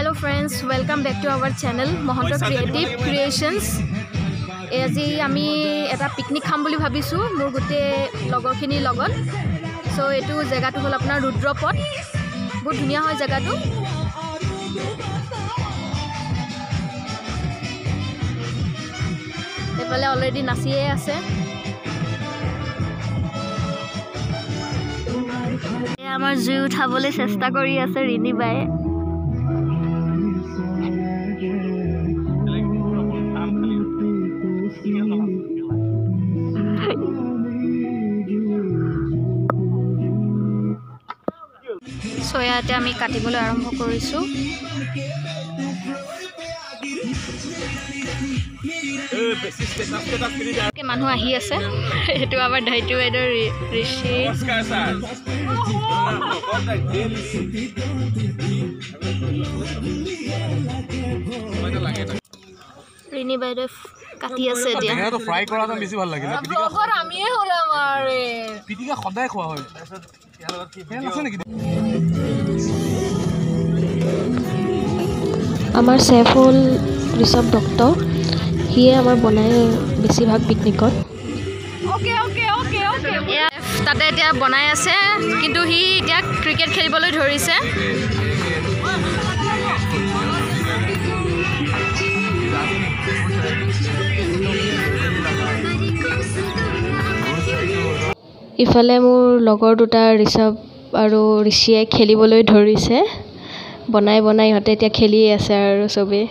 Hello friends, welcome back to our channel Mohanto Creative Creations. আজি আমি এটা picnic খাম বুলি ভাবিছো মোৰ গতে লগৰখিনি লগত। সো এটো জায়গাটো হল আপোনাৰ ৰুদ্ৰপথ। বহুত ধুনিয়া হয় জায়গাটো। এফালে অলৰেডি নাচিয়ে আছে। আমাৰ জুই উঠাবলৈ চেষ্টা কৰি আছে ৰিনি বাই। সোয়াতে আমি কাটিবলৈ আৰম্ভ কৰিছো। মানুহ আহি আছে। এটো আমাৰ ধাইটু বাইদেউৰ ঋষি। নমস্কাৰ স্যাৰ। ৰিনি বাইদেউ কাটি আছে দিয়া। এটা ফ্ৰাই কৰাটো বেছি ভাল লাগিল। ব্লগৰ আমিয়ে হলাম আৰে। পিটিকা সদায় খোৱা হয়। আমাৰ চেফ হ'ল ঋষভ দত্ত। হিয়ে আমাৰ বনাই বেছিভাগ পিকনিকত। তাতে এতিয়া বনাই আছে কিন্তু হি এতিয়া ক্ৰিকেট খেলিবলৈ ধৰিছে। ইফালে মোৰ লগৰ দুটা ঋষভ আৰু ঋষিয়ে খেলিবলৈ ধৰিছে। বনাই ইহঁতে এতিয়া খেলি আছে আৰু সবে।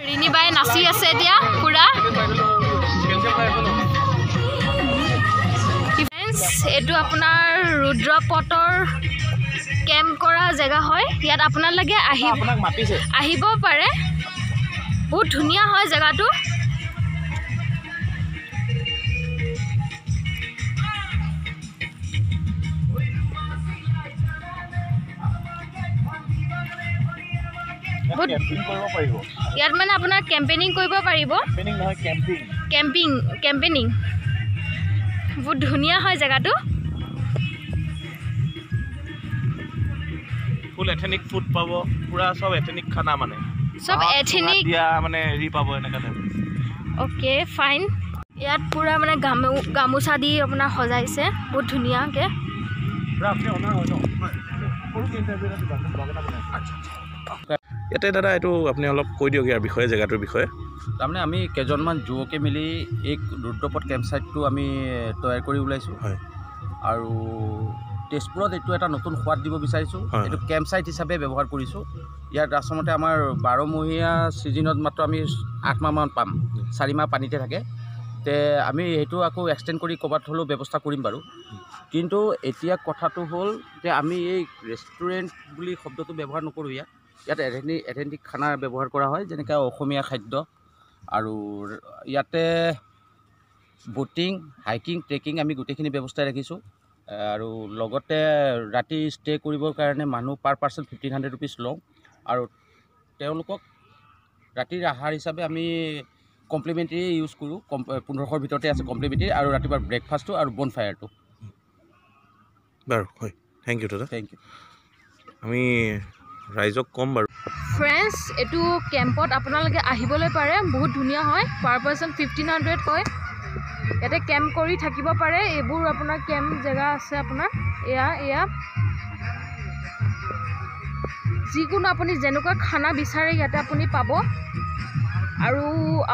ৰিনি বাই নাচি আছে এতিয়া পুৰা। এটো আপোনাৰ ৰুদ্ৰপথৰ কেম্প কৰা জায়গা হয়। ইয়াত আপোনালোকে আহিব পাৰে। বহুত ধুনিয়া হয় জায়গাটো। ইয়াত মানে আপোনাৰ কেম্পেইনিং কৰিব পাৰিব। কেম্পেইনিং বহুত ধুনিয়া হয় জায়গাটো। ফুল এথেনিক ফুড পাব। পুৰা সব এথেনিক খানা মানে। সব এথেনিক দিয়া মানে ৰি পাব এনেকা টাইপ। Okay fine. ইয়াত পুৰা মানে গামুচা দি আপোনাৰ সজাইছে বহুত ধুনিয়াকে। আপনি অনাৰ হয় ন। ইয়াতে দাদা এইটো আপুনি অলপ কৈ দিয়ক ইয়াৰ বিষয়ে জেগাটোৰ বিষয়ে। তাৰমানে আমি কেইজনমান যুৱকে মিলি এই ৰুদ্ৰপথ কেম্প সাইটটো আমি তৈয়াৰ কৰি ওলাইছোঁ। হয়। আৰু তেজপুৰত এইটো এটা নতুন সোৱাদ দিব বিচাৰিছোঁ। এইটো কেম্প সাইট হিচাপে ব্যৱহাৰ কৰিছোঁ। ইয়াত আচলতে আমাৰ 12মহীয়া ছিজনত মাত্ৰ আমি 8 মাহমান পাম। 4 মাহ পানীতে থাকে। তে আমি সেইটো আকৌ এক্সটেণ্ড কৰি ক'ৰবাত হ'লেও ব্যৱস্থা কৰিম বাৰু। কিন্তু এতিয়া কথাটো হ'ল যে আমি এই ৰেষ্টুৰেণ্ট বুলি শব্দটো ব্যৱহাৰ নকৰোঁ ইয়াত। ইয়াত এথেনিক খানা ব্যৱহাৰ কৰা হয় যেনেকৈ অসমীয়া খাদ্য। আৰু ইয়াতে ব'টিং, হাইকিং, ট্ৰেকিং আমি গোটেইখিনি ব্যৱস্থাই ৰাখিছোঁ। আৰু লগতে ৰাতি ষ্টে কৰিবৰ কাৰণে মানুহ পাৰ পাৰ্চন 1500 ৰুপিজ লওঁ। আৰু তেওঁলোকক ৰাতিৰ আহাৰ হিচাপে আমি কমপ্লিমেণ্টাৰী ইউজ কৰোঁ। 1500ৰ ভিতৰতে আছে কমপ্লিমেণ্টাৰী। আৰু ৰাতিপুৱা ব্ৰেকফাষ্টটো আৰু বন ফায়াৰটো। বাৰু হয়, থেংক ইউ দাদা। Thank you. আমি ৰাইজক কম বাৰু। ফ্ৰেণ্ডছ এটো কেম্পত আপোনালোকে আহিবলৈ পাৰে। বহুত ধুনিয়া হয়। পাৰ পাৰ্চন 1500 হয়। ইয়াতে কেম্প কৰি থাকিব পাৰে। এইবোৰ আপোনাৰ কেম্প জায়গা আছে আপোনাৰ। এয়া যিকোনো আপুনি যেনেকুৱা খানা বিচাৰে ইয়াতে আপুনি পাব। আৰু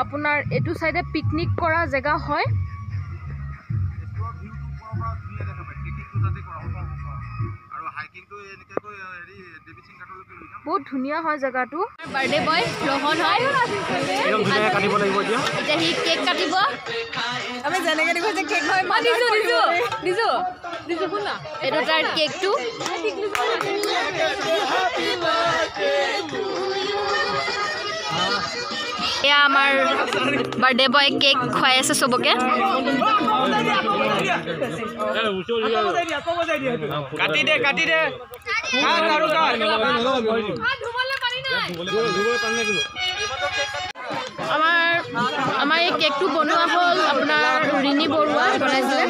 আপোনাৰ এটো সাইডে পিকনিক কৰা জায়গা হয়। বহুত ধুনিয়া হয় জায়গাটো। বাৰ্থডে বয় ৰহন হয়। একদম ধুনীয়া কাটিব লাগিব এতিয়া। এতিয়া হি কেক কাটিব। আমি যেনেকৈ দেখো যে কেক হয় মই দিছো শুনা। এটো তাৰ কেকটো। এয়া আমাৰ বাৰ্থডে বয় কেক খুৱাই আছে সবকে। কাটি দে। আমাৰ এই কেকটো বনোৱা হ'ল আপোনাৰ ৰিনি বৰুৱা বনাইছিলে।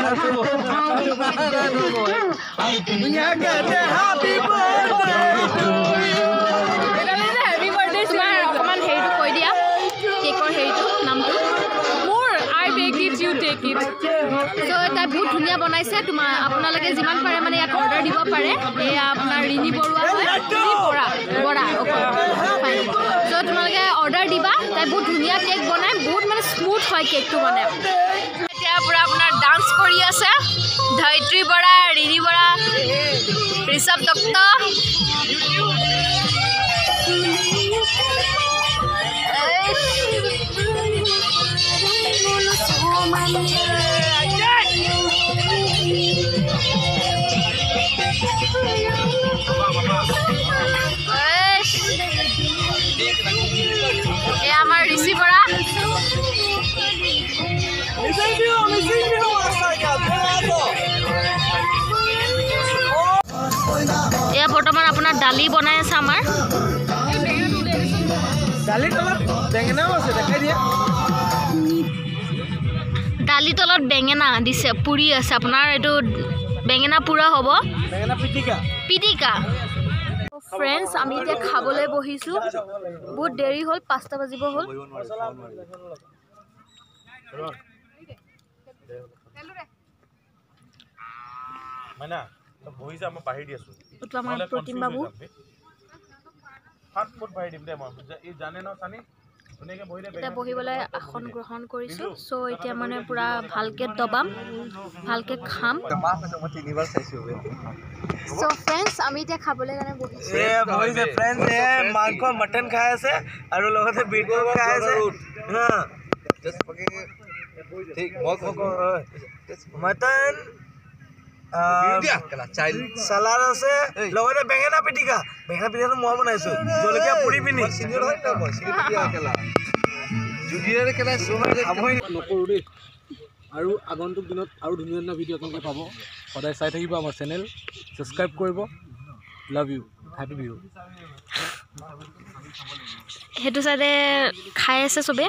অকণমান হেৰিটো কৈ দিয়া কেকৰ হেৰিটো নামটো মোৰ I take it you take it so' তাই বহুত ধুনীয়া বনাইছে আপোনালোকে যিমান পাৰে মানে ইয়াত অৰ্ডাৰ দিব পাৰে এয়া আপোনাৰ ৰিণী বৰুৱা হয় বৰা চ' তোমালোকে অৰ্ডাৰ দিবা তাই বহুত ধুনীয়া কেক বনায় বহুত মানে স্মুথ হয় কেকটো মানে এতিয়া পূৰা আপোনাৰ ডান্স কৰি আছে ধৰিত্ৰী বৰা ৰিণী বৰা ঋষভ দত্ত এয়া আমাৰ ঋষি বৰা এয়া বৰ্তমান আপোনাৰ দালি বনাই আছে আমাৰ দালি তলত বেঙেনা দিছে পুৰি আছে আপোনাৰ এইটো বেঙেনা পুৰা হ'ব পিটিকা ফ্ৰেণ্ডছ আমি এতিয়া খাবলৈ বহিছোঁ বহুত দেৰি হ'ল 5টা বাজিব হ'ল এইটো আমাৰ প্ৰতিম বাবু এতিয়া বহিবলৈ আসন গ্ৰহণ কৰিছোঁ চ' এতিয়া মানে পূৰা ভালকৈ দবাম ভালকৈ খাম চ' ফ্ৰেণ্ডছ আমি এতিয়া খাবলৈ কাৰণে বহিছোঁ মাংস মটন খাই আছে আৰু লগতে বিটৰুট খাই আছে মটন চালাড আছে লগতে বেঙেনা পিটিকা পিটিকাটো মই বনাইছো জলকীয়া পুৰি পিনি নকৰোঁ দেই আৰু আগন্তুক দিনত আৰু ধুনীয়া ধুনীয়া ভিডিঅ' আপোনালোকে পাব সদায় চাই থাকিব আমাৰ চেনেল ছাবস্ক্ৰাইব কৰিব লাভ ইউ হেপী বিহু সেইটো চাইডে খাই আছে চবে